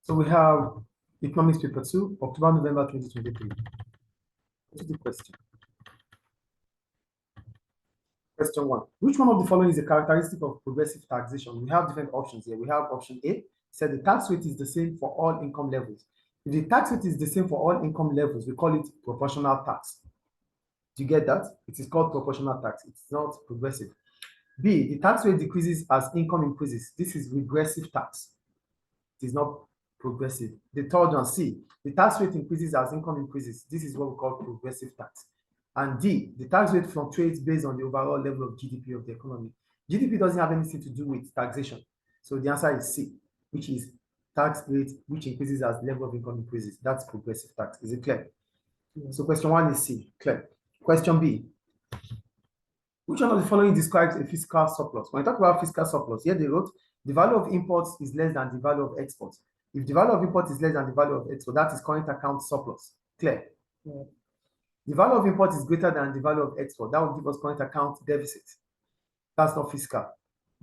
So we have Economics Paper 2, October, November 2023. What is the question? Question 1. Which one of the following is a characteristic of progressive taxation? We have different options here. We have option A, said the tax rate is the same for all income levels. If the tax rate is the same for all income levels, we call it proportional tax. Do you get that? It is called proportional tax. It's not progressive. B, the tax rate decreases as income increases. This is regressive tax. It is not progressive. The third one, C, the tax rate increases as income increases. This is what we call progressive tax. And D, the tax rate fluctuates based on the overall level of GDP of the economy. GDP doesn't have anything to do with taxation. So the answer is C, which is tax rate which increases as level of income increases. That's progressive tax. Is it clear? So question 1 is C, clear. Question B, which one of the following describes a fiscal surplus? When I talk about fiscal surplus, here they wrote the value of imports is less than the value of exports. If the value of import is less than the value of export, that is current account surplus. Clear? Yeah. The value of import is greater than the value of export. That will give us current account deficit. That's not fiscal.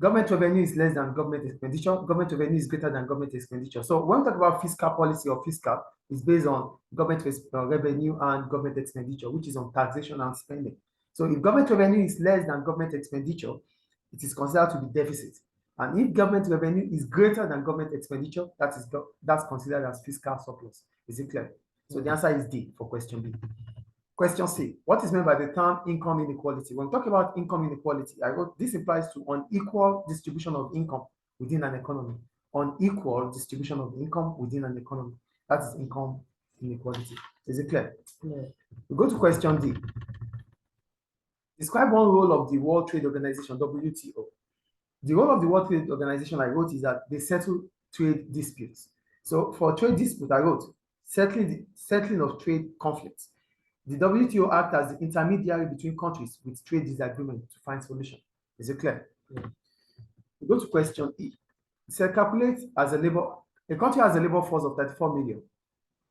Government revenue is less than government expenditure. Government revenue is greater than government expenditure. So when we talk about fiscal policy or fiscal, it's based on government revenue and government expenditure, which is on taxation and spending. So if government revenue is less than government expenditure, it is considered to be deficit. And if government revenue is greater than government expenditure, that's considered as fiscal surplus. Is it clear? So the answer is D for question B. Question C, what is meant by the term income inequality? When we talk about income inequality, I wrote this implies to unequal distribution of income within an economy. Unequal distribution of income within an economy. That is income inequality. Is it clear? Yeah. We go to question D. Describe one role of the World Trade Organization, WTO. The role of the World Trade Organization, I wrote, is that they settle trade disputes. So for trade dispute, I wrote, settling of trade conflicts. The WTO acts as the intermediary between countries with trade disagreement to find solution. Is it clear? Yeah. We go to question E. It said calculate a country has a labor force of 34 million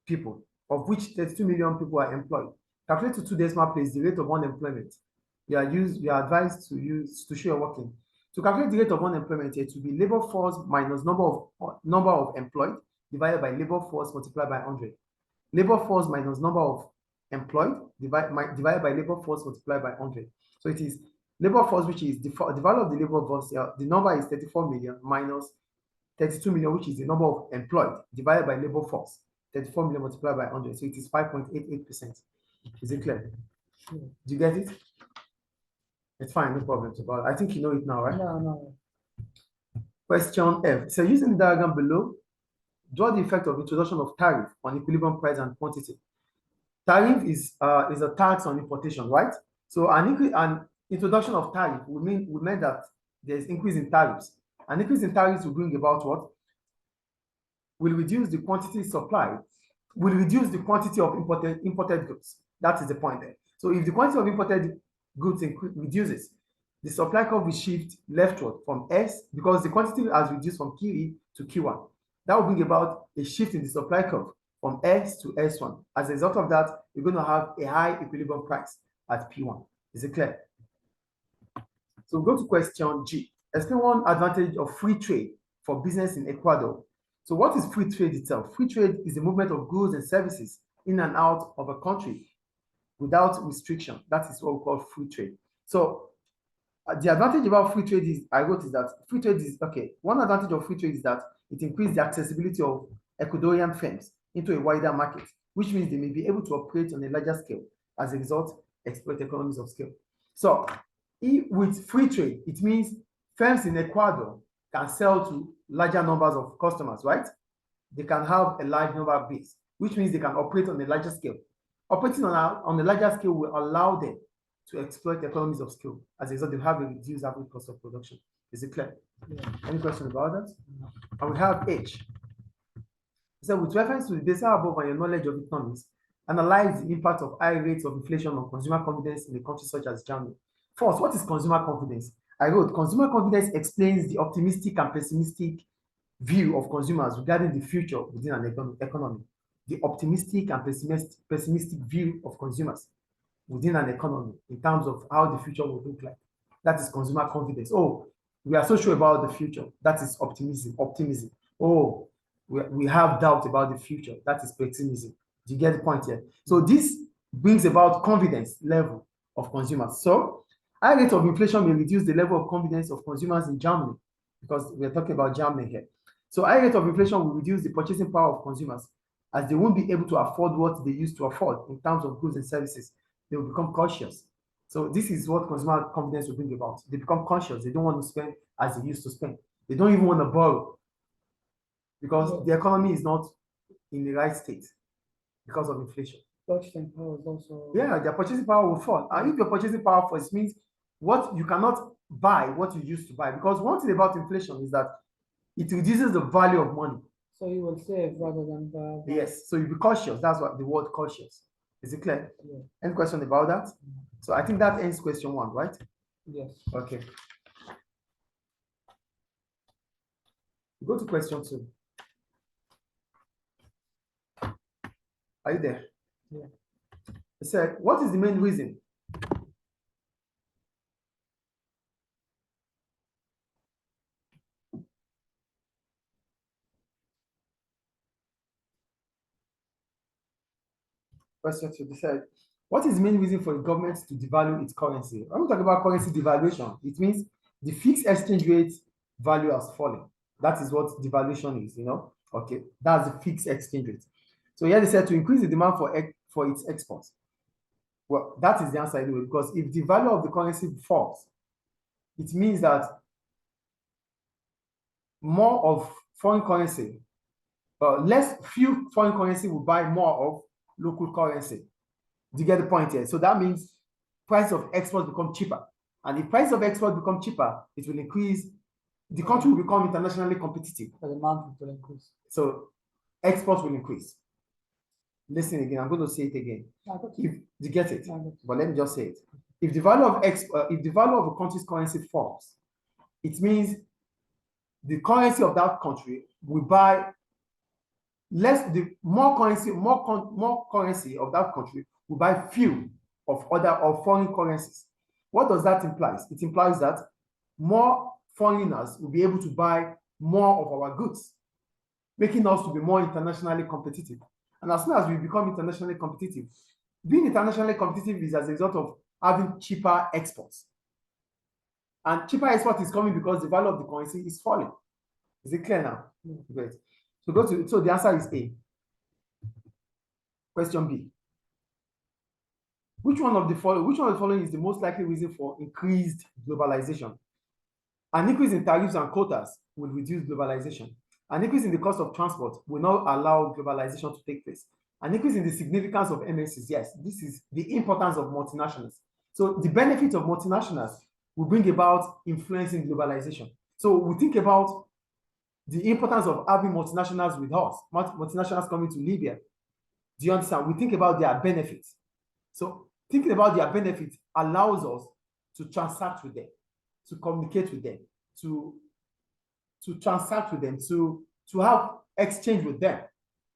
people, of which 32 million people are employed. Calculate to 2 decimal places the rate of unemployment. You are advised to show your working. To calculate the rate of unemployment, it will be labor force minus number of employed divided by labor force multiplied by 100. Labor force minus number of employed divided by labor force multiplied by 100. So it is labor force, which is the value of the labor force. The number is 34 million minus 32 million, which is the number of employed divided by labor force. 34 million multiplied by 100. So it is 5.88%. Is it clear? Do you get it? It's fine, no problems about it. I think you know it now, right? No. Question F. So using the diagram below, draw the effect of introduction of tariff on equilibrium price and quantity. Tariff is a tax on importation, right? So an introduction of tariff would mean that there's increase in tariffs. An increase in tariffs will bring about what? Will reduce the quantity supplied, will reduce the quantity of imported goods. That is the point there. So if the quantity of imported goods reduces, the supply curve will shift leftward from S, because the quantity has reduced from QE to Q1. That will bring about a shift in the supply curve from S to S1. As a result of that, we're going to have a high equilibrium price at P1. Is it clear? So we'll go to question G. Explain one advantage of free trade for business in Ecuador. So what is free trade itself? Free trade is the movement of goods and services in and out of a country without restriction. That is what we call free trade. So the advantage about free trade is, I wrote, is that free trade is, okay, one advantage of free trade is that it increases the accessibility of Ecuadorian firms into a wider market, which means they may be able to operate on a larger scale. As a result, exploit economies of scale. So with free trade, it means firms in Ecuador can sell to larger numbers of customers, right? They can have a large number of base, which means they can operate on a larger scale. Operating on a larger scale will allow them to exploit economies of scale. As a result, they have a reduced average cost of production. Is it clear? Yeah. Any question about that? No. And we have H. So with reference to the data above and your knowledge of economics, analyze the impact of high rates of inflation on consumer confidence in a country such as Germany. First, what is consumer confidence? I wrote, consumer confidence explains the optimistic and pessimistic view of consumers regarding the future within an economy. The optimistic and pessimistic view of consumers within an economy in terms of how the future will look like. That is consumer confidence. Oh, we are so sure about the future. That is optimism. Oh, we have doubt about the future. That is pessimism. Do you get the point here? So this brings about confidence level of consumers. So high rate of inflation may reduce the level of confidence of consumers in Germany, because we're talking about Germany here. So high rate of inflation will reduce the purchasing power of consumers, as they won't be able to afford what they used to afford in terms of goods and services. They will become cautious. So this is what consumer confidence will bring about. They become conscious. They don't want to spend as they used to spend. They don't even want to borrow, because the economy is not in the right state because of inflation. Purchasing power is also. Yeah, their purchasing power will fall. And if your purchasing power falls, it means what you cannot buy what you used to buy. Because one thing about inflation is that it reduces the value of money. So you will save rather than buy. Yes, so you be cautious. That's what the word cautious. Is it clear? Yeah. Any question about that? So I think that ends question 1, right? Yes. Okay. Go to question 2. Are you there? Yeah. It said, what is the main reason question 2 decide what is the main reason for the government to devalue its currency? When we talk about currency devaluation, it means the fixed exchange rate value has fallen. That is what devaluation is, Okay, that's the fixed exchange rate. So here they said to increase the demand for its exports. Well, that is the answer anyway, because if the value of the currency falls, it means that more of foreign currency, few foreign currency will buy more of local currency. Do you get the point here? So that means price of exports become cheaper. And if price of exports become cheaper, it will increase, the country will become internationally competitive. The demand will increase. So exports will increase. Listen again, I'm going to say it again. If you get it, but let me just say it. If the value of a country's currency falls, it means the currency of that country will buy more currency of that country will buy few of foreign currencies. What does that imply? It implies that more foreigners will be able to buy more of our goods, making us to be more internationally competitive. And as soon as we become internationally competitive, being internationally competitive is as a result of having cheaper exports. And cheaper export is coming because the value of the currency is falling. Is it clear now? Great. So the answer is A. Question B. Which one of the following is the most likely reason for increased globalization? An increase in tariffs and quotas will reduce globalization. An increase in the cost of transport will not allow globalization to take place. An increase in the significance of MNCs, yes, this is the importance of multinationals. So the benefit of multinationals will bring about influencing globalization. So we think about the importance of having multinationals with us, multinationals coming to Libya. Do you understand? We think about their benefits. So thinking about their benefits allows us to transact with them, to communicate with them, to transact with them, to have exchange with them.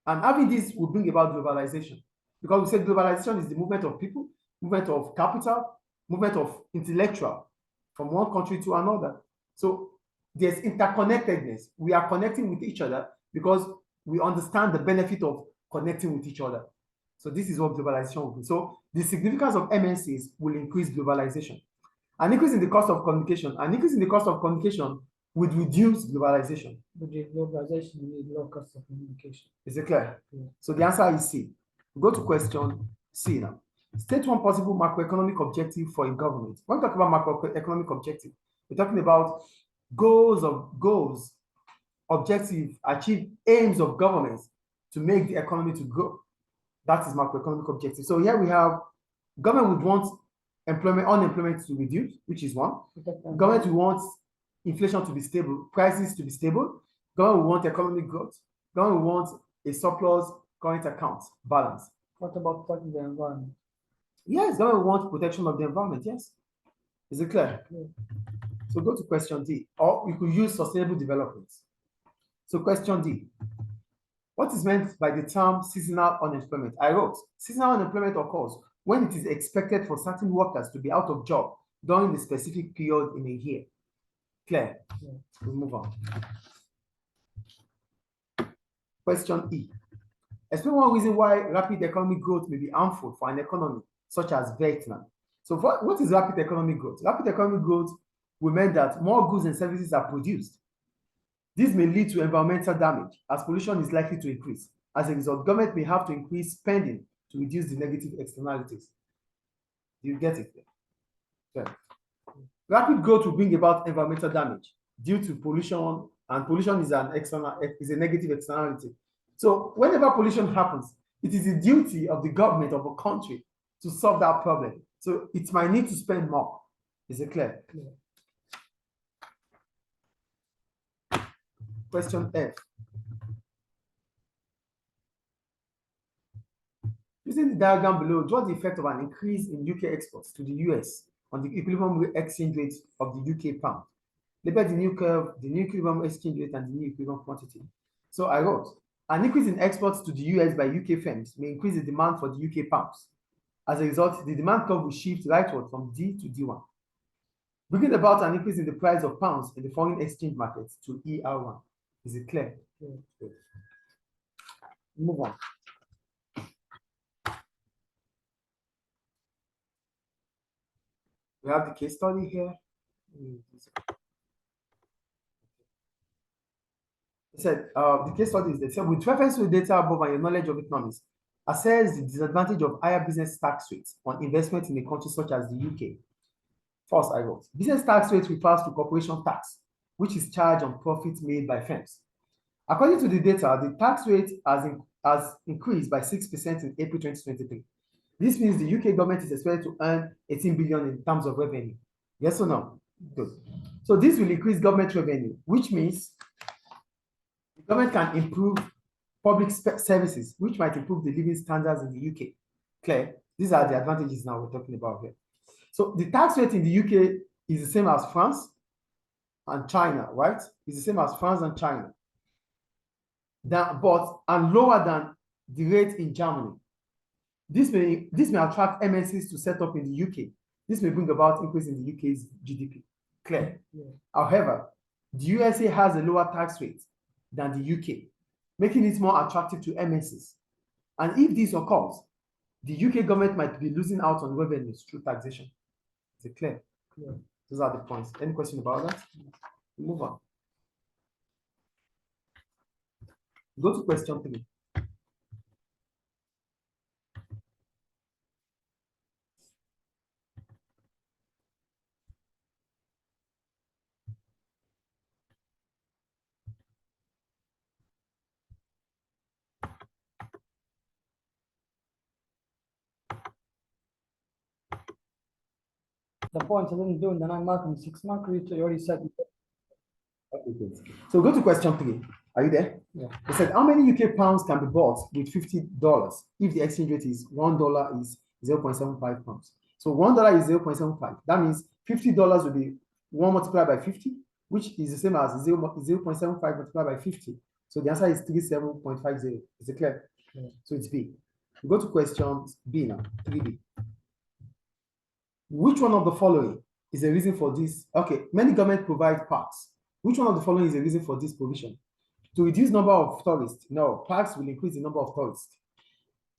And having this will bring about globalization. Because we say globalization is the movement of people, movement of capital, movement of intellectual from one country to another. So there's interconnectedness. We are connecting with each other because we understand the benefit of connecting with each other. So this is what globalization will be. So the significance of MNCs will increase globalization. An increase in the cost of communication. An increase in the cost of communication would reduce globalization. With globalization, you need low cost of communication. Is it clear? Yeah. So the answer is C. Go to question C now. State one possible macroeconomic objective for a government. When we talk about macroeconomic objective, we're talking about goals, objective, achieve aims of governments to make the economy to grow. That is macroeconomic objective. So here we have government would want unemployment to reduce, which is one. Government will want inflation to be stable, prices to be stable. Government will want economic growth. Government will want a surplus current account balance. What about protecting the environment? Yes, government will want protection of the environment. Yes. Is it clear? Yeah. So go to question D, or we could use sustainable development. So question D. What is meant by the term seasonal unemployment? I wrote, seasonal unemployment occurs when it is expected for certain workers to be out of job during the specific period in a year. Clear? Yeah. We'll move on. Question E. Explain one reason why rapid economic growth may be harmful for an economy such as Vietnam. So what is rapid economic growth? Rapid economic growth will mean that more goods and services are produced. This may lead to environmental damage as pollution is likely to increase. As a result, government may have to increase spending to reduce the negative externalities. Do you get it? Yeah. Rapid growth will bring about environmental damage due to pollution, and pollution is a negative externality. So whenever pollution happens, it is the duty of the government of a country to solve that problem. So it might need to spend more. Is it clear? Yeah. Question F. Using the diagram below, draw the effect of an increase in UK exports to the US on the equilibrium exchange rate of the UK pound. Label the new curve, the new equilibrium exchange rate, and the new equilibrium quantity. So I wrote, an increase in exports to the US by UK firms may increase the demand for the UK pounds. As a result, the demand curve will shift rightward from D to D1, bringing about an increase in the price of pounds in the foreign exchange market to ER1. Is it clear? Yeah. Good. Move on. We have the case study here. It said, the case study is that, so with reference to the data above and your knowledge of economics, assess the disadvantage of higher business tax rates on investment in a country such as the UK. First, I wrote, business tax rate refers to corporation tax, which is charged on profits made by firms. According to the data, the tax rate has increased by 6% in April 2023. This means the UK government is expected to earn 18 billion in terms of revenue. Yes or no? Good. So this will increase government revenue, which means the government can improve public services, which might improve the living standards in the UK. Clear? These are the advantages now we're talking about here. So the tax rate in the UK is the same as France and China, right? It's the same as France and China. And lower than the rate in Germany. This may attract MNCs to set up in the UK. This may bring about increase in the UK's GDP. Clear? Yeah. However, the USA has a lower tax rate than the UK, making it more attractive to MNCs. And if this occurs, the UK government might be losing out on revenues through taxation. Is it clear? Yeah. Those are the points. Any question about that? Move on. Go to question 3. The points I didn't do in the 9 mark and 6 mark, you already said. Okay, good. So go to question 3. Are you there? Yeah. It said, how many UK pounds can be bought with $50 if the exchange rate is $1 is 0.75 pounds? So $1 is 0.75. That means $50 will be 1 multiplied by 50, which is the same as 0.75 multiplied by 50. So the answer is 37.50. Is it clear? Yeah. So it's B. We go to question B now, 3B. Which one of the following is a reason for this? Okay, many governments provide parks. Which one of the following is a reason for this provision? To reduce number of tourists. No, parks will increase the number of tourists.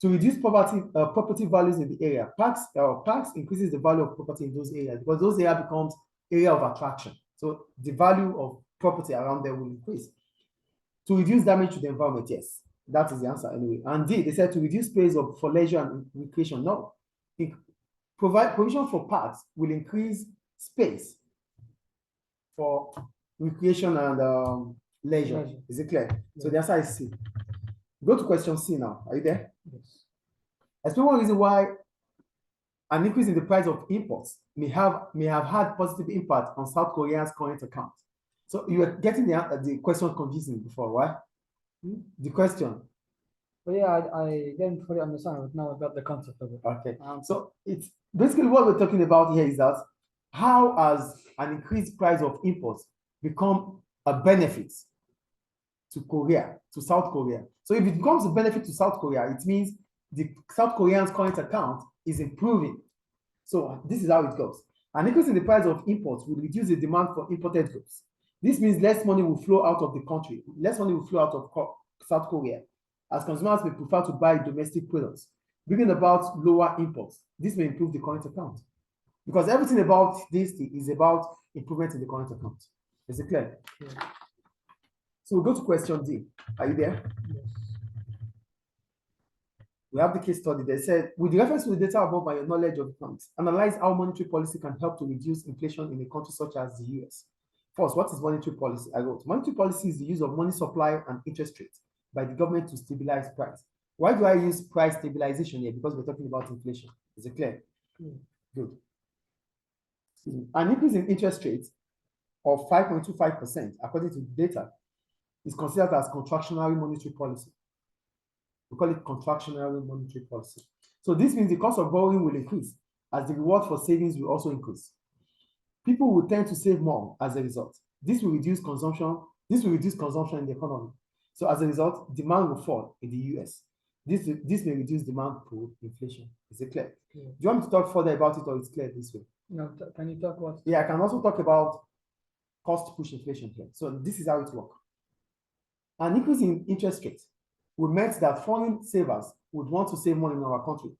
To reduce property values in the area. Parks increases the value of property in those areas because those areas becomes area of attraction. So the value of property around there will increase. To reduce damage to the environment, yes. That is the answer anyway. And D, they said to reduce space for leisure and recreation. No. Provision for parks will increase space for recreation and leisure. Is it clear? Yeah. So the answer is C. Go to question C now. Are you there? Yes. Explain one reason why an increase in the price of imports may have had positive impact on South Korea's current account. So you were getting the question confusing before, right? The question. But yeah, I didn't fully understand, but now I got the concept of it. Okay. So it's basically what we're talking about here is that how has an increased price of imports become a benefit to Korea, to South Korea? So if it becomes a benefit to South Korea, it means the South Korean's current account is improving. So this is how it goes. An increase in the price of imports will reduce the demand for imported goods. This means less money will flow out of the country. Less money will flow out of South Korea, as consumers may prefer to buy domestic products, bringing about lower imports. This may improve the current account. Because everything about this is about improvement in the current account. Is it clear? Yeah. So we'll go to question D. Are you there? Yes. We have the case study that said, with reference to the data above and your knowledge of economics, analyze how monetary policy can help to reduce inflation in a country such as the US. First, what is monetary policy? I wrote, monetary policy is the use of money supply and interest rates by the government to stabilize price. Why do I use price stabilization here? Because we're talking about inflation. Is it clear? Good. An increase in interest rates of 5.25%, according to data, is considered as contractionary monetary policy. We call it contractionary monetary policy. So this means the cost of borrowing will increase as the reward for savings will also increase. People will tend to save more as a result. This will reduce consumption. This will reduce consumption in the economy. So as a result, demand will fall in the US. This may reduce demand for inflation. Is it clear? Yeah. Do you want me to talk further about it, or it's clear this way? No, can you talk about? Yeah, I can also talk about cost push inflation here. So this is how it works. An increase in interest rates would mean that foreign savers would want to save money in our country.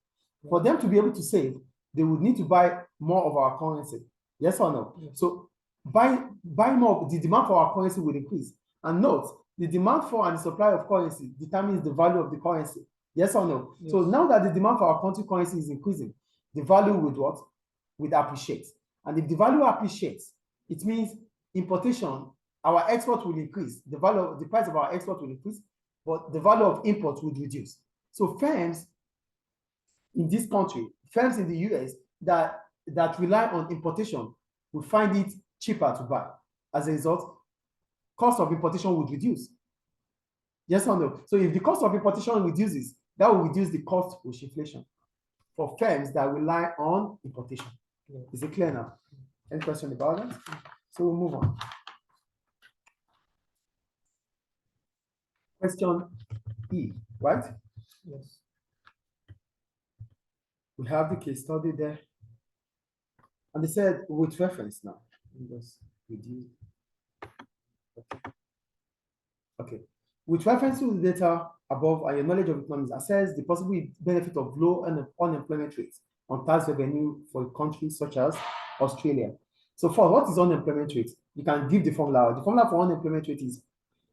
Yeah. For them to be able to save, they would need to buy more of our currency. Yes or no? Yes. So buy more, the demand for our currency will increase. And note, the demand for and the supply of currency determines the value of the currency. Yes or no? Yes. So now that the demand for our country currency is increasing, the value would what? Would appreciate. And if the value appreciates, it means importation, our export will increase. The price of our export will increase, but the value of imports would reduce. So firms in this country, firms in the US that rely on importation will find it cheaper to buy. As a result, cost of importation would reduce. Yes or no? So if the cost of importation reduces, that will reduce the cost push inflation for firms that rely on importation. Yeah. Is it clear now? Any question about that? So we'll move on. Question E, right? Yes. We have the case study there. And they said with reference now. Just reduce. Okay. With reference to the data above and your knowledge of economics, assess the possible benefit of low unemployment rates on tax revenue for countries such as Australia. So for what is unemployment rate? You can give the formula. The formula for unemployment rate is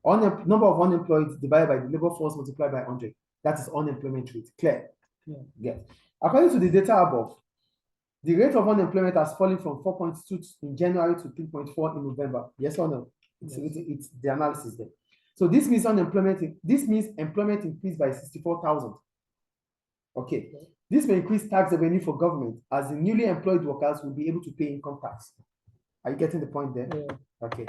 number of unemployed divided by the labor force multiplied by 100. That is unemployment rate. Clear? Yeah. Yes. According to the data above, the rate of unemployment has fallen from 4.2 in January to 3.4 in November. Yes or no? Yes. It's the analysis there. So this means employment increased by 64,000. Okay. This may increase tax revenue for government as the newly employed workers will be able to pay income tax. Are you getting the point there? Yeah. Okay.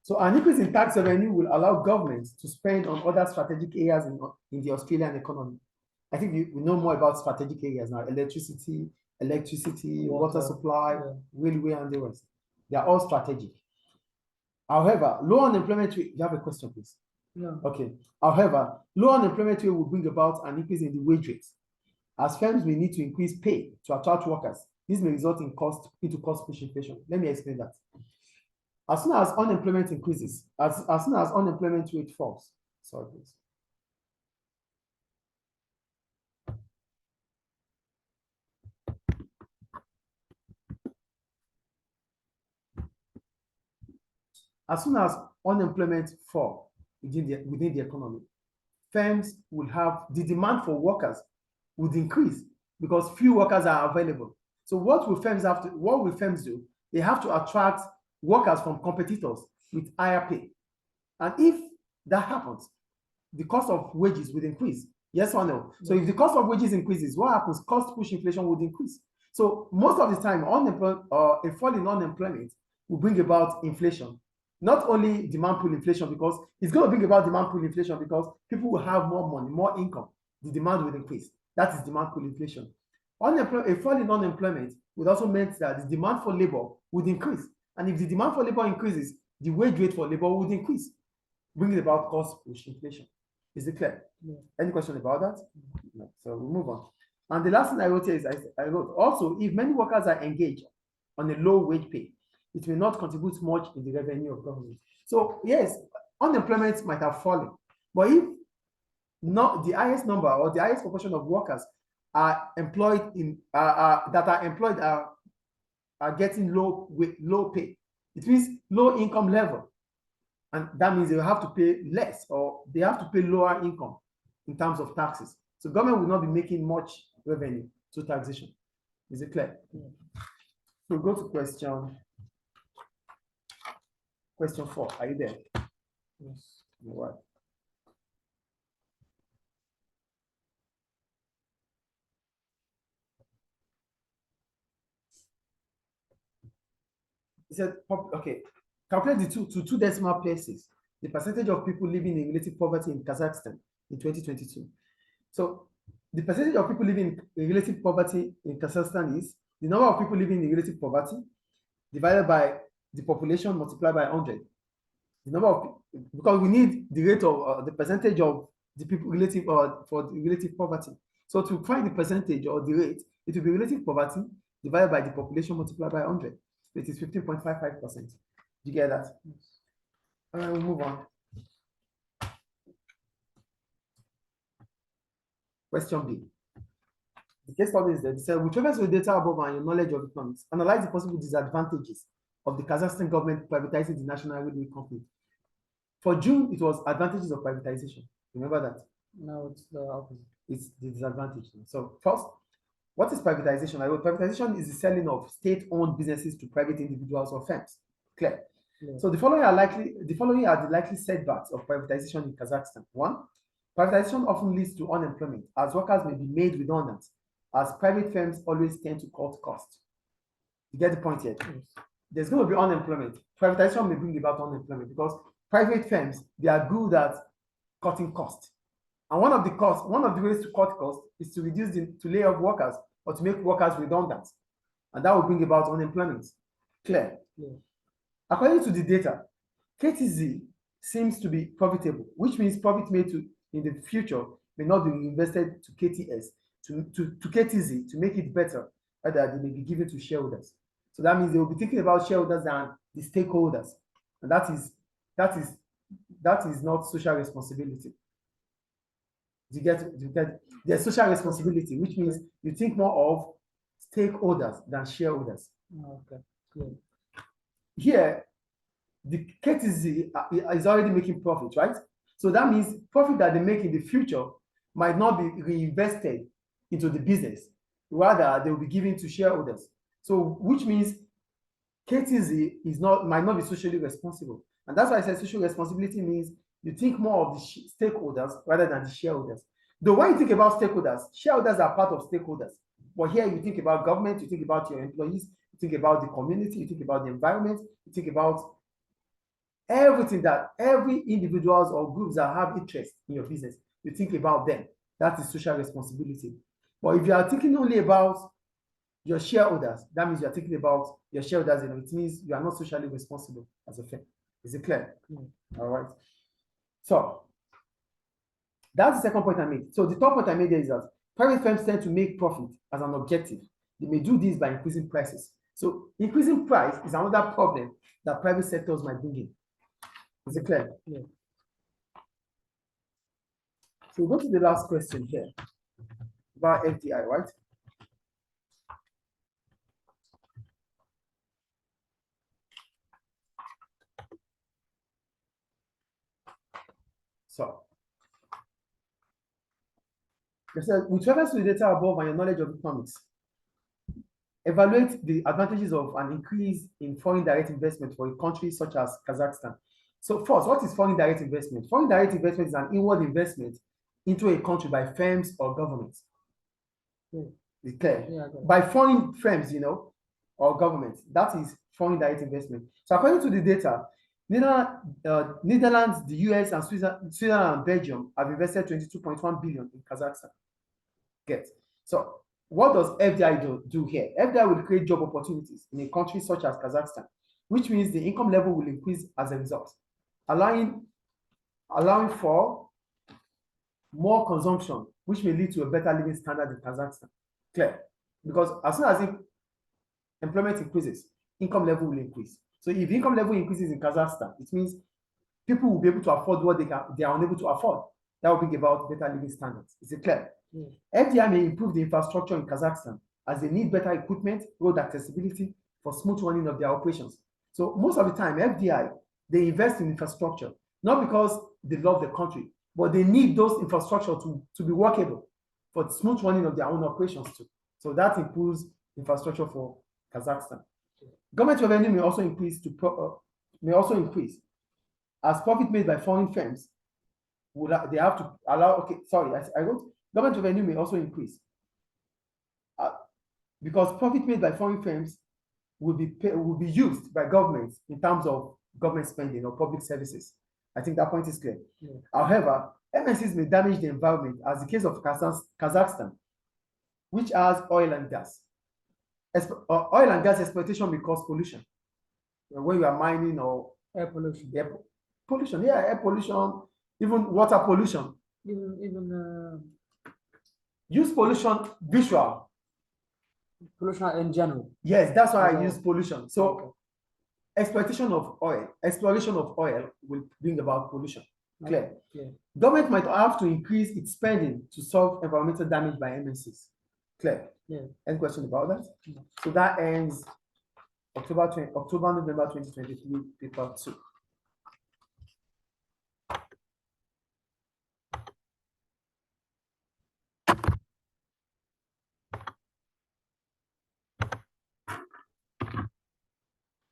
So an increase in tax revenue will allow governments to spend on other strategic areas in the Australian economy. I think we know more about strategic areas now: electricity, water supply, railway, and the rest. They are all strategic. However, low unemployment rate. You have a question, please? No. Okay. However, low unemployment rate will bring about an increase in the wage rates, as firms may need to increase pay to attract workers. This may result in cost push inflation. Let me explain that. As soon as unemployment increases, as soon as unemployment rate falls, sorry, please. As soon as unemployment falls within the economy, firms will have the demand for workers would increase because few workers are available. So what will firms do? They have to attract workers from competitors with higher pay. And if that happens, the cost of wages will increase. Yes or no? Yes. So if the cost of wages increases, what happens? Cost push inflation would increase. So most of the time, a fall in unemployment will bring about inflation. Not only demand pull inflation, because it's going to bring about demand pull inflation because people will have more money, more income. The demand will increase. That is demand pull inflation. A fall in unemployment would also mean that the demand for labor would increase. And if the demand for labor increases, the wage rate for labor would increase, bringing about cost push inflation. Is it clear? Yeah. Any question about that? No. So we'll move on. And the last thing I wrote here is I wrote, also, if many workers are engaged on a low wage pay, it may not contribute much in the revenue of government. So yes, unemployment might have fallen. But if not the highest number or the highest proportion of workers are employed in that are employed are getting low pay, it means low income level, and that means they will have to pay less, or they have to pay lower income in terms of taxes. So government will not be making much revenue to taxation. Is it clear? Yeah. So go to question 4. Are you there? Yes. Right. He said, okay, calculate the two decimal places, the percentage of people living in relative poverty in Kazakhstan in 2022. So the percentage of people living in relative poverty in Kazakhstan is the number of people living in relative poverty divided by the population multiplied by 100. The number of, because we need the rate of the percentage of the people relative for the relative poverty. So to find the percentage or the rate, it will be relative poverty divided by the population multiplied by 100. It is 15.55%. You get that? All right, we'll move on. Question B. The case study is that it said, with reference to the data above and your knowledge of economics, analyze the possible disadvantages of the Kazakhstan government privatizing the national railway company. For June, it was advantages of privatization. Remember that? No, it's the opposite. It's the disadvantage. So first, what is privatization? Privatization is the selling of state-owned businesses to private individuals or firms. Clear? Yeah. So the following are the likely setbacks of privatization in Kazakhstan. 1, privatization often leads to unemployment, as workers may be made redundant, as private firms always tend to cut costs. You get the point here? Yes. There's going to be unemployment. Privatization may bring about unemployment because private firms, they are good at cutting costs. And one of the ways to cut costs is to lay off workers or to make workers redundant. And that will bring about unemployment. Clear? Yeah. According to the data, KTZ seems to be profitable, which means profit made in the future may not be reinvested to KTS, to KTZ to make it better, rather they may be given to shareholders. So that means they will be thinking about shareholders and the stakeholders. And that is not social responsibility. Do you get there's social responsibility, which means you think more of stakeholders than shareholders. Okay. Good. Here, the KTZ is already making profit, right? So that means profit that they make in the future might not be reinvested into the business. Rather, they will be given to shareholders. So which means KTZ might not be socially responsible. And that's why I said social responsibility means you think more of the stakeholders rather than the shareholders. Though when you think about stakeholders, shareholders are part of stakeholders. But here you think about government, you think about your employees, you think about the community, you think about the environment, you think about everything that every individuals or groups that have interest in your business, you think about them. That is social responsibility. But if you are thinking only about your shareholders, that means you are thinking about your shareholders, and it means you are not socially responsible as a firm. Is it clear? All right. So that's the second point I made. So the third point I made there is that private firms tend to make profit as an objective. They may do this by increasing prices. So increasing price is another problem that private sectors might bring in. Is it clear? Yeah. So we'll go to the last question here about FDI, right? So, with reference to the data above and your knowledge of economics, evaluate the advantages of an increase in foreign direct investment for a country such as Kazakhstan. So first, what is foreign direct investment? Foreign direct investment is an inward investment into a country by firms or governments. It's clear? Yeah, by foreign firms, or governments. That is foreign direct investment. So according to the data, Netherlands, the US, and Switzerland and Belgium have invested 22.1 billion in Kazakhstan. So what does FDI do here? FDI will create job opportunities in a country such as Kazakhstan, which means the income level will increase as a result, allowing for more consumption, which may lead to a better living standard in Kazakhstan. Clear? Because as soon as employment increases, income level will increase. So if income level increases in Kazakhstan, it means people will be able to afford what they are unable to afford. That will bring about better living standards. Is it clear? Yeah. FDI may improve the infrastructure in Kazakhstan as they need better equipment, road accessibility for smooth running of their operations. So most of the time, FDI, they invest in infrastructure, not because they love the country, but they need those infrastructure to be workable for the smooth running of their own operations too. So that improves infrastructure for Kazakhstan. Government revenue may also increase as profit made by foreign firms they have to allow. Okay, sorry, I wrote government revenue may also increase because profit made by foreign firms will be used by governments in terms of government spending or public services. I think that point is clear. Yeah. However, MNCs may damage the environment, as the case of Kazakhstan, which has oil and gas. Oil and gas exploitation may cause pollution when you are mining or Air pollution. air pollution. Yeah, air pollution, even water pollution. Even Use pollution visual. pollution in general. Yes, that's why I Okay. use pollution. So Okay. exploitation of oil, exploration of oil will bring about pollution. Clear? Yeah. Government might have to increase its spending to solve environmental damage by MNCs. Clear? Yeah. Any question about that? No. So that ends October, November 2023, paper 2.